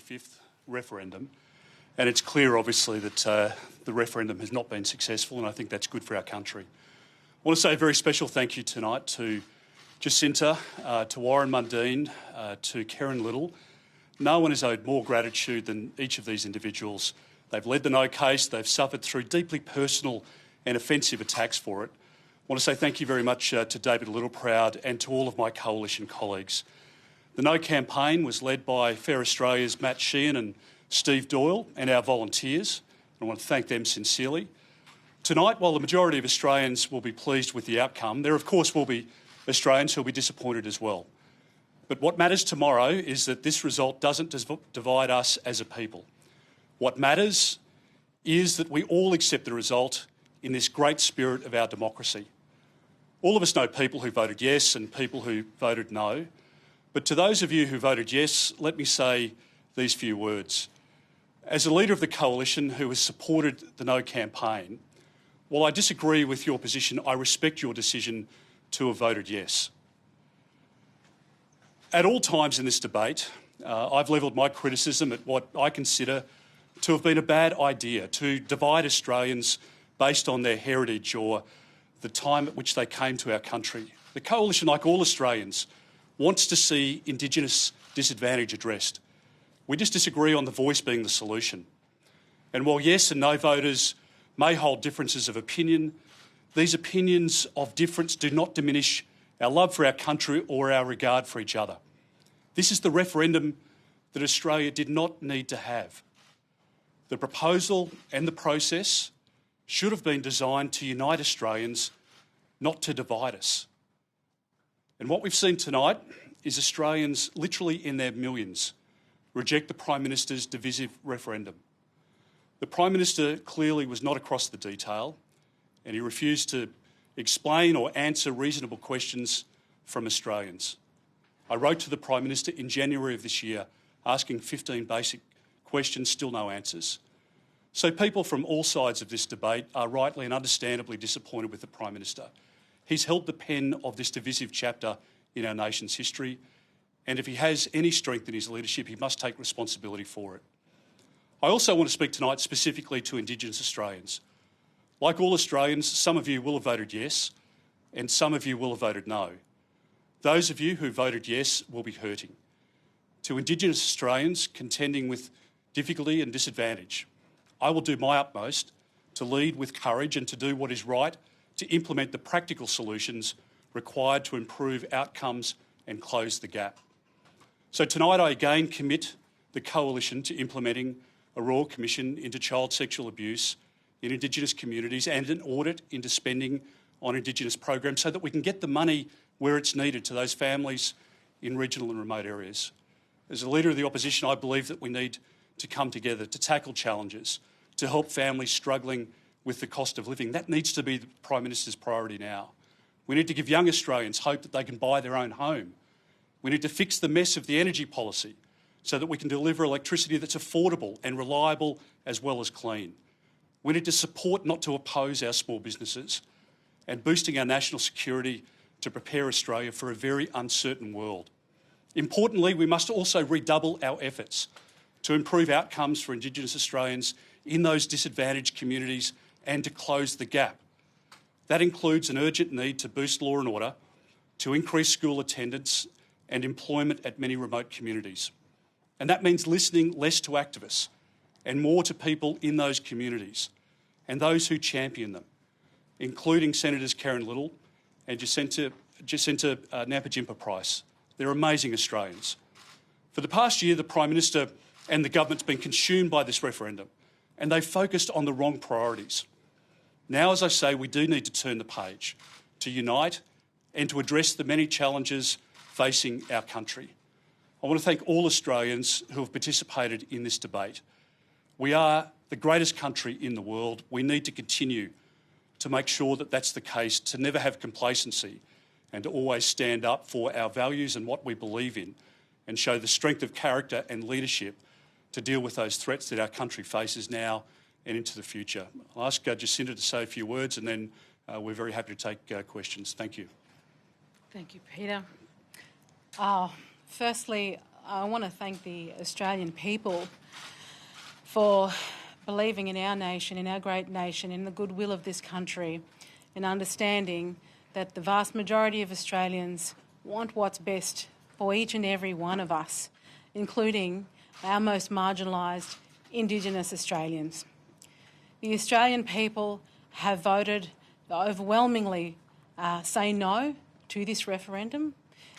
45th referendum, and it's clear, obviously, that the referendum has not been successful, and I think that's good for our country. I want to say a very special thank you tonight to Jacinta, to Warren Mundine, to Karen Little. No one is owed more gratitude than each of these individuals. They've led the no case, they've suffered through deeply personal and offensive attacks for it. I want to say thank you very much to David Littleproud and to all of my coalition colleagues. The No campaign was led by Fair Australia's Matt Sheehan and Steve Doyle and our volunteers. I want to thank them sincerely. Tonight, while the majority of Australians will be pleased with the outcome, there of course will be Australians who will be disappointed as well. But what matters tomorrow is that this result doesn't divide us as a people. What matters is that we all accept the result in this great spirit of our democracy. All of us know people who voted yes and people who voted no. But to those of you who voted yes, let me say these few words. As a leader of the coalition who has supported the No campaign, while I disagree with your position, I respect your decision to have voted yes. At all times in this debate, I've levelled my criticism at what I consider to have been a bad idea, to divide Australians based on their heritage or the time at which they came to our country. The coalition, like all Australians, wants to see Indigenous disadvantage addressed. We just disagree on the voice being the solution. And while yes and no voters may hold differences of opinion, these opinions of difference do not diminish our love for our country or our regard for each other. This is the referendum that Australia did not need to have. The proposal and the process should have been designed to unite Australians, not to divide us. And what we've seen tonight is Australians, literally in their millions, reject the Prime Minister's divisive referendum. The Prime Minister clearly was not across the detail, and he refused to explain or answer reasonable questions from Australians. I wrote to the Prime Minister in January of this year asking 15 basic questions, still no answers. So people from all sides of this debate are rightly and understandably disappointed with the Prime Minister. He's held the pen of this divisive chapter in our nation's history, and if he has any strength in his leadership, he must take responsibility for it. I also want to speak tonight specifically to Indigenous Australians. Like all Australians, some of you will have voted yes, and some of you will have voted no. Those of you who voted yes will be hurting. To Indigenous Australians contending with difficulty and disadvantage, I will do my utmost to lead with courage and to do what is right to implement the practical solutions required to improve outcomes and close the gap. So tonight I again commit the Coalition to implementing a Royal Commission into child sexual abuse in Indigenous communities and an audit into spending on Indigenous programs so that we can get the money where it's needed to those families in regional and remote areas. As a Leader of the Opposition, I believe that we need to come together to tackle challenges, to help families struggling with the cost of living. That needs to be the Prime Minister's priority now. We need to give young Australians hope that they can buy their own home. We need to fix the mess of the energy policy so that we can deliver electricity that's affordable and reliable as well as clean. We need to support, not to oppose, our small businesses and boosting our national security to prepare Australia for a very uncertain world. Importantly, we must also redouble our efforts to improve outcomes for Indigenous Australians in those disadvantaged communities and to close the gap. That includes an urgent need to boost law and order, to increase school attendance and employment at many remote communities. And that means listening less to activists and more to people in those communities and those who champion them, including Senators Karen Little and Jacinta Nampijinpa Price. They're amazing Australians. For the past year, the Prime Minister and the government's been consumed by this referendum, and they've focused on the wrong priorities. Now, as I say, we do need to turn the page, to unite and to address the many challenges facing our country. I want to thank all Australians who have participated in this debate. We are the greatest country in the world. We need to continue to make sure that that's the case, to never have complacency and to always stand up for our values and what we believe in and show the strength of character and leadership to deal with those threats that our country faces now and into the future. I'll ask Jacinta to say a few words and then we're very happy to take questions. Thank you. Thank you, Peter. Firstly, I want to thank the Australian people for believing in our nation, in our great nation, in the goodwill of this country, and understanding that the vast majority of Australians want what's best for each and every one of us, including our most marginalised Indigenous Australians. The Australian people have voted overwhelmingly say no to this referendum.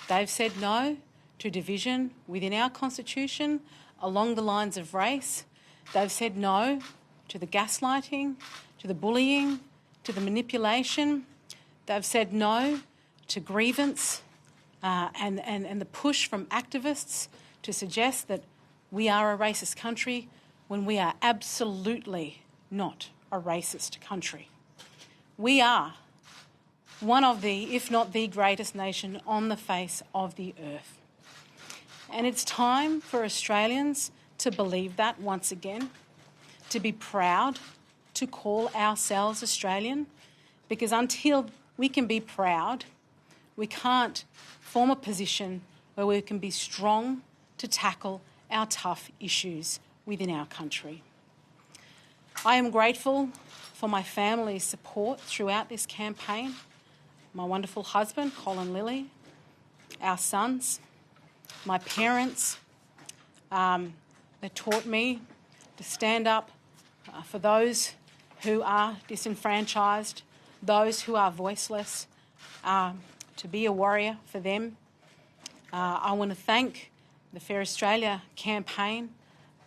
They've said no to division within our constitution along the lines of race. They've said no to the gaslighting, to the bullying, to the manipulation. They've said no to grievance and the push from activists to suggest that we are a racist country when we are absolutely not a racist country. We are one of the, if not the greatest nation on the face of the earth. And it's time for Australians to believe that once again, to be proud to call ourselves Australian, because until we can be proud, we can't form a position where we can be strong to tackle our tough issues within our country. I am grateful for my family's support throughout this campaign, my wonderful husband, Colin Lilly, our sons, my parents, that taught me to stand up for those who are disenfranchised, those who are voiceless, to be a warrior for them. I want to thank the Fair Australia campaign,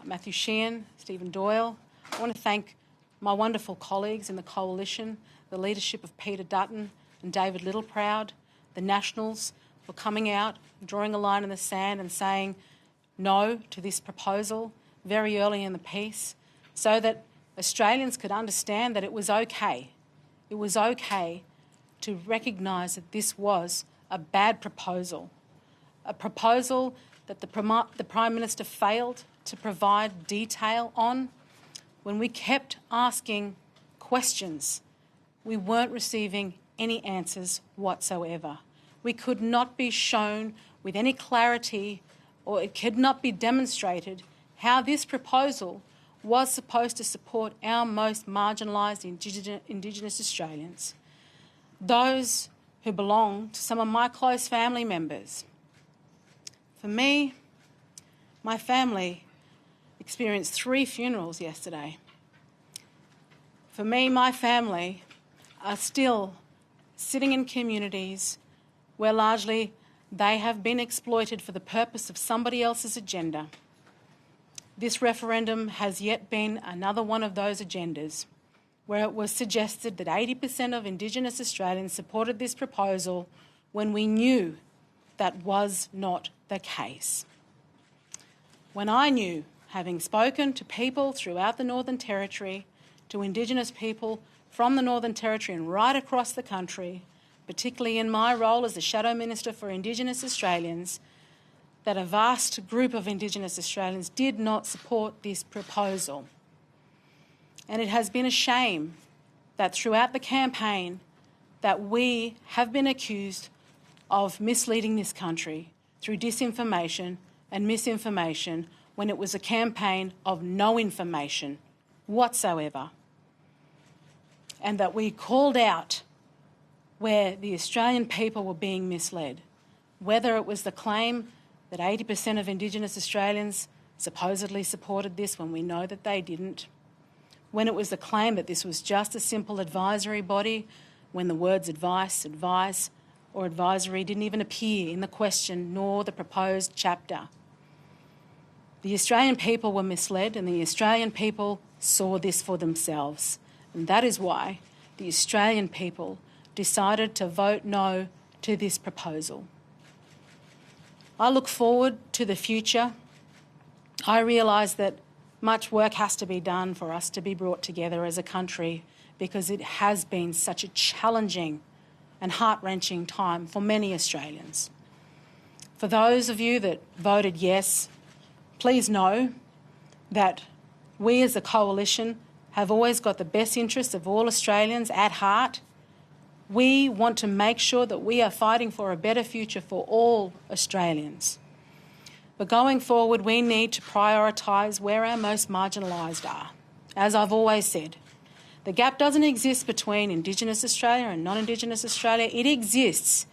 Matthew Sheehan, Stephen Doyle. I want to thank my wonderful colleagues in the Coalition, the leadership of Peter Dutton and David Littleproud, the Nationals, for coming out, drawing a line in the sand and saying no to this proposal very early in the piece, so that Australians could understand that it was okay. It was okay to recognise that this was a bad proposal, a proposal that the Prime Minister failed to provide detail on. When we kept asking questions, we weren't receiving any answers whatsoever. We could not be shown with any clarity, or it could not be demonstrated how this proposal was supposed to support our most marginalised Indigenous Australians, those who belong to some of my close family members. For me, my family experienced 3 funerals yesterday. For me, my family are still sitting in communities where largely they have been exploited for the purpose of somebody else's agenda. This referendum has yet been another one of those agendas where it was suggested that 80% of Indigenous Australians supported this proposal when we knew that was not the case. When I knew, having spoken to people throughout the Northern Territory, to Indigenous people from the Northern Territory and right across the country, particularly in my role as the Shadow Minister for Indigenous Australians, that a vast group of Indigenous Australians did not support this proposal. And it has been a shame that throughout the campaign that we have been accused of misleading this country through disinformation and misinformation when it was a campaign of no information whatsoever. And that we called out where the Australian people were being misled, whether it was the claim that 80% of Indigenous Australians supposedly supported this when we know that they didn't, when it was the claim that this was just a simple advisory body when the words advice, advise or advisory didn't even appear in the question nor the proposed chapter. The Australian people were misled and the Australian people saw this for themselves. And that is why the Australian people decided to vote no to this proposal. I look forward to the future. I realise that much work has to be done for us to be brought together as a country, because it has been such a challenging and heart-wrenching time for many Australians. For those of you that voted yes, please know that we as a coalition have always got the best interests of all Australians at heart. We want to make sure that we are fighting for a better future for all Australians. But going forward, we need to prioritise where our most marginalised are. As I've always said, the gap doesn't exist between Indigenous Australia and non-Indigenous Australia. It exists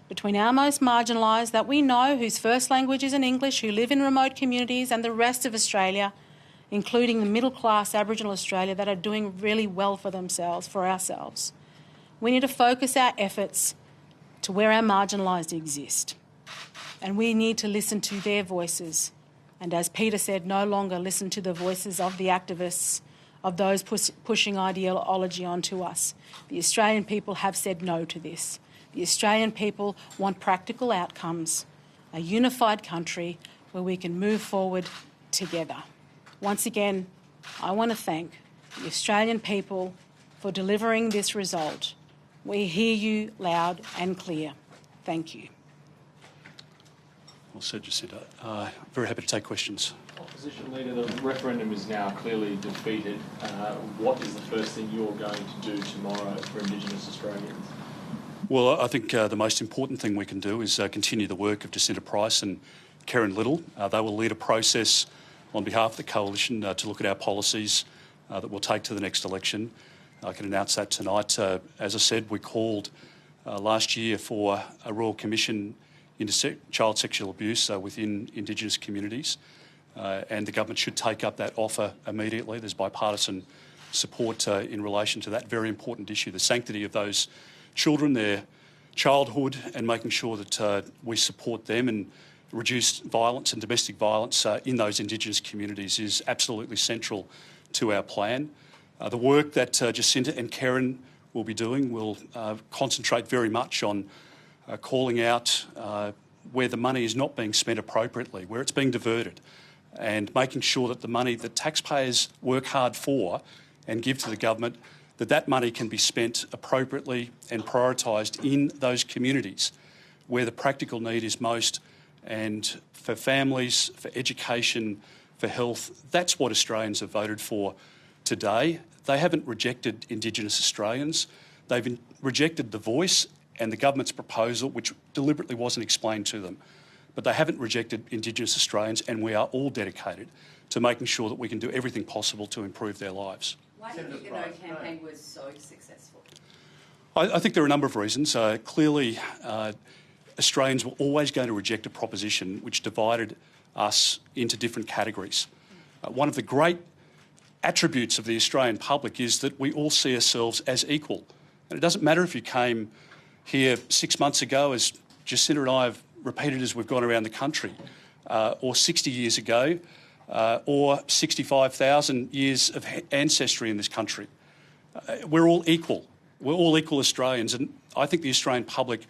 between our most marginalised that we know whose first language isn't English, who live in remote communities, and the rest of Australia, including the middle-class Aboriginal Australia that are doing really well for themselves, for ourselves. We need to focus our efforts to where our marginalised exist. And we need to listen to their voices. And as Peter said, no longer listen to the voices of the activists, of those pushing ideology onto us. The Australian people have said no to this. The Australian people want practical outcomes, a unified country where we can move forward together. Once again, I want to thank the Australian people for delivering this result. We hear you loud and clear. Thank you. Well said, Jacinta. Very happy to take questions. Opposition Leader, the referendum is now clearly defeated. What is the first thing you're going to do tomorrow for Indigenous Australians? Well, I think the most important thing we can do is continue the work of Jacinta Price and Karen Little. They will lead a process on behalf of the Coalition to look at our policies that we'll take to the next election. I can announce that tonight. As I said, we called last year for a Royal Commission into child sexual abuse within Indigenous communities, and the government should take up that offer immediately. There's bipartisan support in relation to that very important issue, the sanctity of those children, their childhood, and making sure that we support them and reduce violence and domestic violence in those Indigenous communities is absolutely central to our plan. The work that Jacinta and Karen will be doing will concentrate very much on calling out where the money is not being spent appropriately, where it's being diverted, and making sure that the money that taxpayers work hard for and give to the government, that money can be spent appropriately and prioritised in those communities where the practical need is most, and for families, for education, for health. That's what Australians have voted for today. They haven't rejected Indigenous Australians. They've rejected the voice and the government's proposal, which deliberately wasn't explained to them. But they haven't rejected Indigenous Australians, and we are all dedicated to making sure that we can do everything possible to improve their lives. Why do you think the No campaign was so successful? I think there are a number of reasons. Clearly, Australians were always going to reject a proposition which divided us into different categories. One of the great attributes of the Australian public is that we all see ourselves as equal. And it doesn't matter if you came here 6 months ago, as Jacinta and I have repeated as we've gone around the country, or 60 years ago, or 65,000 years of ancestry in this country. We're all equal. We're all equal Australians. And I think the Australian public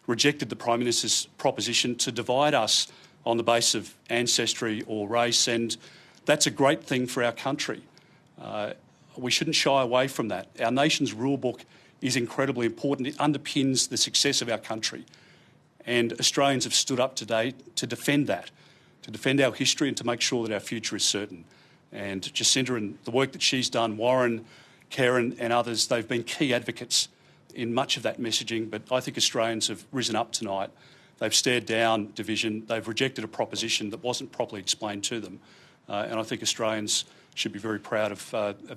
rejected the Prime Minister's proposition to divide us on the basis of ancestry or race, and that's a great thing for our country. We shouldn't shy away from that. Our nation's rule book is incredibly important. It underpins the success of our country. And Australians have stood up today to defend that, to defend our history and to make sure that our future is certain. And Jacinta and the work that she's done, Warren, Karen and others, they've been key advocates in much of that messaging, but I think Australians have risen up tonight. They've stared down division. They've rejected a proposition that wasn't properly explained to them. And I think Australians should be very proud of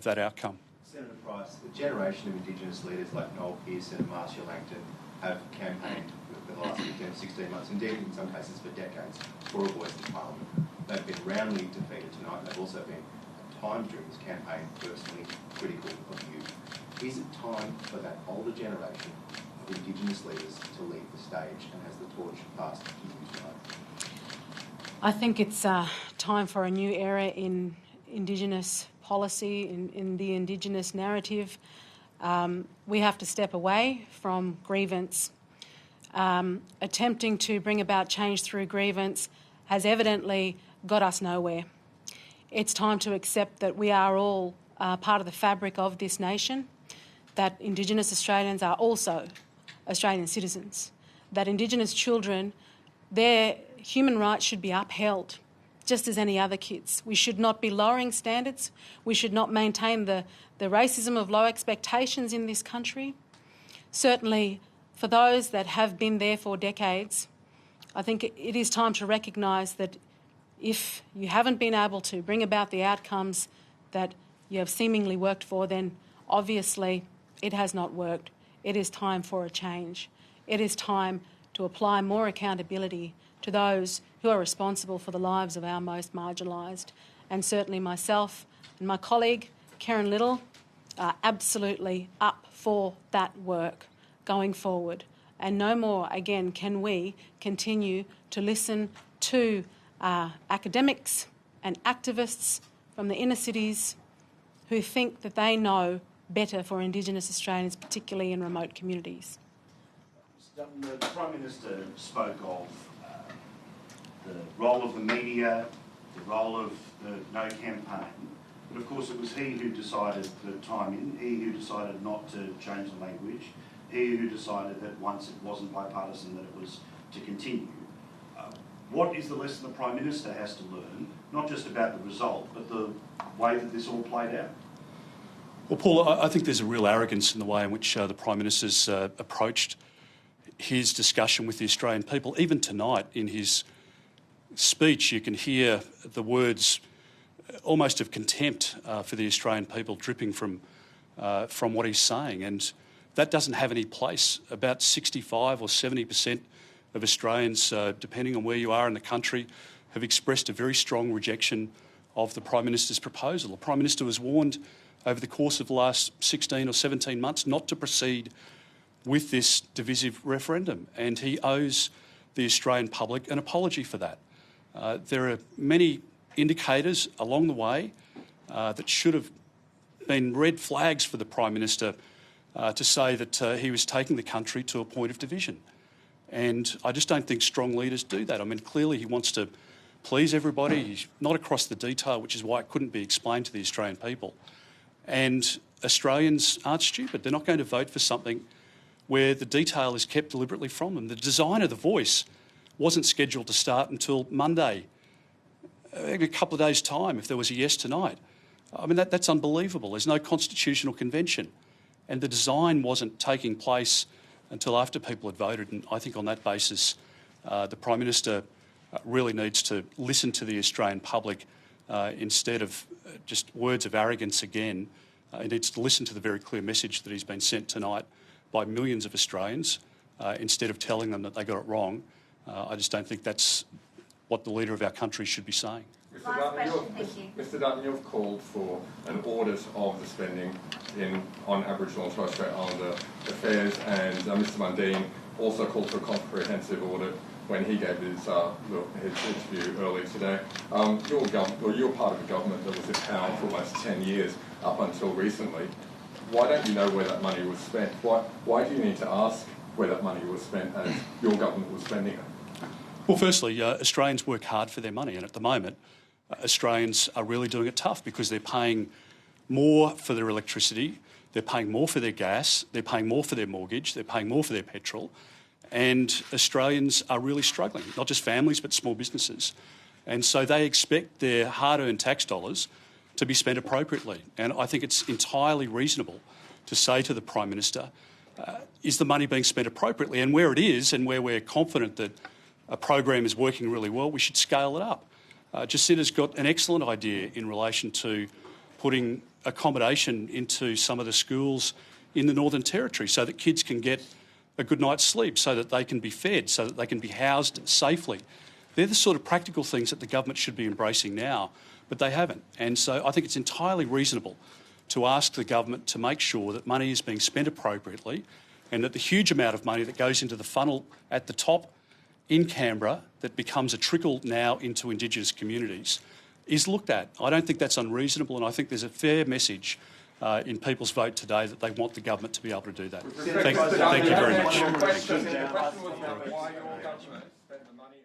that outcome. Senator Price, a generation of Indigenous leaders like Noel Pearson and Marcia Langton have campaigned for the last 15, 16 months, indeed in some cases for decades, for a voice in Parliament. They've been roundly defeated tonight. They've also been, at times during this campaign, personally critical of you. Is it time for that older generation of Indigenous leaders to lead the stage, and has the torch passed to you tonight? I think it's time for a new era in Indigenous policy, in the Indigenous narrative. We have to step away from grievance. Attempting to bring about change through grievance has evidently got us nowhere. It's time to accept that we are all part of the fabric of this nation, that Indigenous Australians are also Australian citizens, that Indigenous children, their human rights should be upheld just as any other kids. We should not be lowering standards. We should not maintain the racism of low expectations in this country. Certainly, for those that have been there for decades, I think it is time to recognise that if you haven't been able to bring about the outcomes that you have seemingly worked for, then obviously it has not worked. It is time for a change. It is time to apply more accountability to those who are responsible for the lives of our most marginalised. And certainly myself and my colleague, Karen Little, are absolutely up for that work going forward. And no more, again, can we continue to listen to academics and activists from the inner cities who think that they know better for Indigenous Australians, particularly in remote communities. The Prime Minister spoke of the role of the media, the role of the No campaign, but of course it was he who decided the timing, he who decided not to change the language, he who decided that once it wasn't bipartisan that it was to continue. What is the lesson the Prime Minister has to learn, not just about the result, but the way that this all played out? Well, Paul, I think there's a real arrogance in the way in which the Prime Minister's approached his discussion with the Australian people. Even tonight in his speech, you can hear the words almost of contempt for the Australian people dripping from what he's saying, and that doesn't have any place. About 65 or 70% of Australians, depending on where you are in the country, have expressed a very strong rejection of the Prime Minister's proposal. The Prime Minister was warned over the course of the last 16 or 17 months not to proceed with this divisive referendum, and he owes the Australian public an apology for that. There are many indicators along the way that should have been red flags for the Prime Minister to say that he was taking the country to a point of division. And I just don't think strong leaders do that. I mean, clearly he wants to please everybody. He's not across the detail, which is why it couldn't be explained to the Australian people. And Australians aren't stupid. They're not going to vote for something where the detail is kept deliberately from them. The design of the voice wasn't scheduled to start until Monday, a couple of days' time, if there was a yes tonight. I mean, that's unbelievable. There's no constitutional convention. And the design wasn't taking place until after people had voted. And I think on that basis, the Prime Minister really needs to listen to the Australian public instead of just words of arrogance again. He needs to listen to the very clear message that he's been sent tonight by millions of Australians instead of telling them that they got it wrong. I just don't think that's what the leader of our country should be saying. Mr. Dutton, you've called for an audit of the spending on Aboriginal and Torres Strait Islander affairs, and Mr. Mundine also called for a comprehensive audit when he gave his interview earlier today. You're part of a government that was in power for almost 10 years up until recently. Why don't you know where that money was spent? Why do you need to ask where that money was spent as your government was spending it? Well, firstly, Australians work hard for their money, and at the moment, Australians are really doing it tough because they're paying more for their electricity, they're paying more for their gas, they're paying more for their mortgage, they're paying more for their petrol, and Australians are really struggling, not just families but small businesses. And so they expect their hard-earned tax dollars to be spent appropriately. And I think it's entirely reasonable to say to the Prime Minister, is the money being spent appropriately? And where it is, and where we're confident that a program is working really well, we should scale it up. Jacinta's got an excellent idea in relation to putting accommodation into some of the schools in the Northern Territory so that kids can get a good night's sleep, so that they can be fed, so that they can be housed safely. They're the sort of practical things that the government should be embracing now, but they haven't. And so I think it's entirely reasonable to ask the government to make sure that money is being spent appropriately and that the huge amount of money that goes into the funnel at the top in Canberra that becomes a trickle now into Indigenous communities is looked at. I don't think that's unreasonable, and I think there's a fair message in people's vote today that they want the government to be able to do that. Thank you very much. The question was about why your government spent the money.